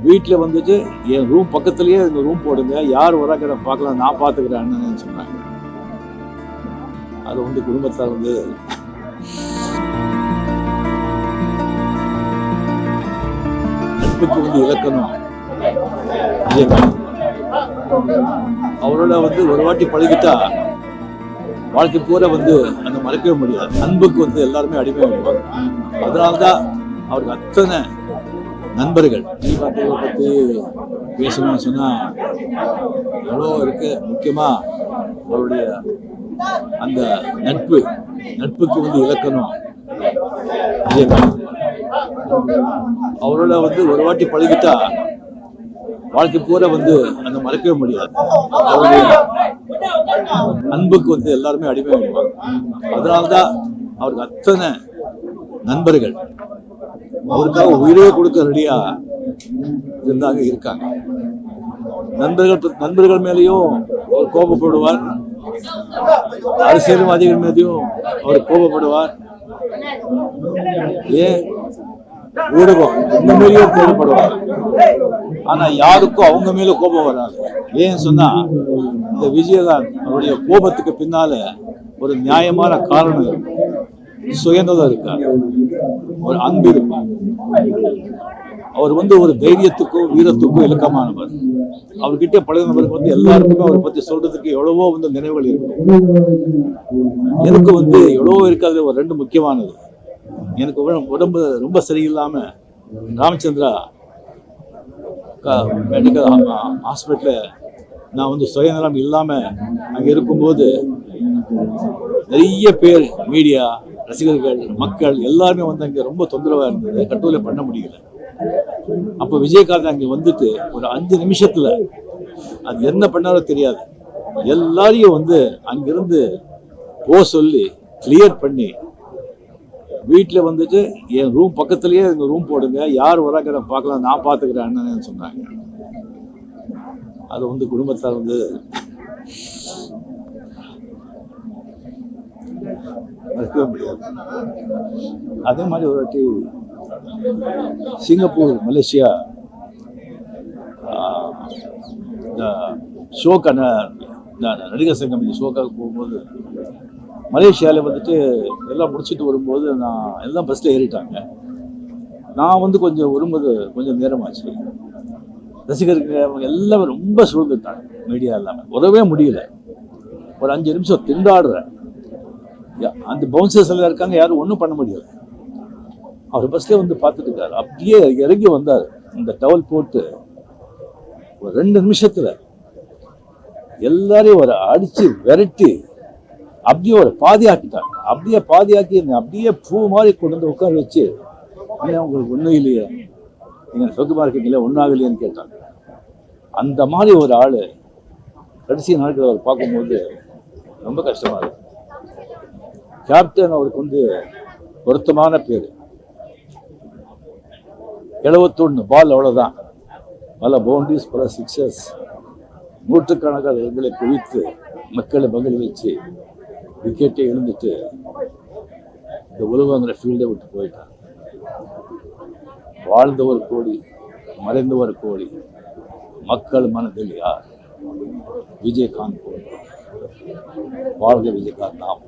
வீட்டில் வந்துட்டு என் ரூம் பக்கத்துலேயே இந்த ரூம் போடுங்க, யார் வராங்க பார்க்கலாம், நான் பார்த்துக்கிறேன்னு சொன்னாங்க. அது வந்து குடும்பத்தார் வந்து நட்புக்கு வந்து இலக்கணம் விஜயகாந்த். அவரோட வந்து ஒரு வாட்டி பழகிட்டா வாழ்க்கை பூரா வந்து அந்த மறக்கவே முடியாது. அன்புக்கு வந்து எல்லாருமே அடிமையாகிடுவாங்க. அதனால்தான் அவருக்கு அத்தனை நண்பர்கள். விஜயகாந்தை பற்றி பேசணும்னு சொன்னா எவ்வளோ இருக்கு. முக்கியமா அவருடைய அந்த நட்புக்கு வந்து இலக்கணம் விஜயகாந்த். அவரோட வந்து ஒரு வாட்டி பழகிட்டா வாழ்க்கை பூரா வந்து அந்த மறக்கவே முடியாது. அவருடைய அன்புக்கு வந்து எல்லாருமே அடிமையாகிடுவாங்க. அதனால்தான் அவருக்கு அத்தனை நண்பர்கள். அவருக்காக உயிரே கொடுக்க ரெடியா இருந்தாங்க, இருக்காங்க. நண்பர்கள் மேலேயும் அவர் கோபப்படுவார், அரசியல்வாதிகள் மேலேயும் அவர் கோபப்படுவார். ஏன் ஊடகம் இந்த மேலேயும் கோபப்படுவார். ஆனா யாருக்கும் அவங்க மேல கோபம் வராது. ஏன்னு சொன்னா இந்த விஜயகாந்த் அவருடைய கோபத்துக்கு பின்னால ஒரு நியாயமான காரணம் இருக்கும், சுயநலம் இருக்காரு, ஒரு அன்பு இருக்கும். அவர் வந்து ஒரு தைரியத்துக்கும் வீரத்துக்கும் இலக்கமானவர். அவர்கிட்ட பழகினவருக்கு வந்து எல்லாருக்குமே அவரை பத்தி சொல்றதுக்கு எவ்வளவோ வந்து நினைவுகள் இருக்கும். எனக்கு வந்து எவ்வளவோ இருக்காது. ஒரு ரெண்டு முக்கியமானது, எனக்கு உடம்பு ரொம்ப சரியில்லாம ராமச்சந்திரா மெடிக்கல் ஹாஸ்பிட்டல நான் வந்து சுயநலம் இல்லாம அங்க இருக்கும்போது நிறைய பேர், மீடியா, ரசிகர்கள், மக்கள் எல்லாருமே வந்து அங்க ரொம்ப தொந்தரவா இருந்தது, கண்ட்ரோலே பண்ண முடியல. அப்போ விஜயகாந்த் அங்க வந்துட்டு ஒரு 5 நிமிஷத்துல அது என்ன பண்ணாரோ தெரியாது, எல்லாரையும் வந்து அங்கிருந்து சொல்லி கிளியர் பண்ணி வீட்டில் வந்துட்டு என் ரூம் பக்கத்துலேயே இந்த ரூம் போடுங்க, யார் வராங்க பார்க்கலாம், நான் பார்த்துக்கிறேன்னு சொன்னாங்க. அது வந்து குடும்பத்தார் வந்து மறக்கவே முடியாது. அதே மாதிரி ஒரு வாட்டி சிங்கப்பூர், மலேசியா ஷோக்கான நடிகர் சங்கம் ஷோக்காக போகும்போது மலேசியாவில் வந்துட்டு எல்லாம் முடிச்சுட்டு வரும்போது நான் எல்லாம் பஸ்ஸில் ஏறிட்டாங்க. நான் வந்து கொஞ்சம் வரும்போது கொஞ்சம் நேரமாச்சு. ரசிகர்கள் அவங்க எல்லாம் ரொம்ப சூழ்ந்துட்டாங்க, மீடியா இல்லாமல் வரவே முடியல. ஒரு 5 நிமிஷம் திண்டாடுறேன். அந்த பவுன்சர்ஸ் எல்லாம் இருக்காங்க, யாரும் ஒன்றும் பண்ண முடியல. அவர் பஸ்ல வந்து பார்த்துட்டு இருக்காரு. அப்படியே இறங்கி வந்தார், இந்த டவல் போட்டு ஒரு 2 நிமிஷத்துல எல்லாரையும் ஒரு அடிச்சு விரட்டி அப்படியே ஒரு பாதியாக்கிட்டாங்க. அப்படியே பாதியாக்கி அப்படியே பூ மாதிரி கொண்டு வந்து உட்கார வச்சு, உங்களுக்கு ஒன்றும் இல்லையே, நீங்க சொத்து மார்க்கெட்டில் ஒன்றும் ஆகலையேன்னு கேட்டாங்க. அந்த மாதிரி ஒரு ஆளு கடைசி நாட்கள் அவர் பார்க்கும்போது ரொம்ப கஷ்டமா இருக்கு. கேப்டன் அவருக்கு வந்து பொருத்தமான பேர். 71 பால், அவ்வளவுதான். பல பவுண்டரிஸ், பல சிக்ஸஸ், நூற்றுக்கணக்கான குவித்து மக்களை மகிழ வச்சு விக்கெட்டை எழுந்துட்டு இந்த உலகங்கிற ஃபீல்டை விட்டு போயிட்டார். வாழ்ந்தவர் கோடி, மறைந்தவர் கோடி, மக்கள் மனதில் யார்? விஜயகாந்த். வாழ்க விஜயகாந்த். நாம்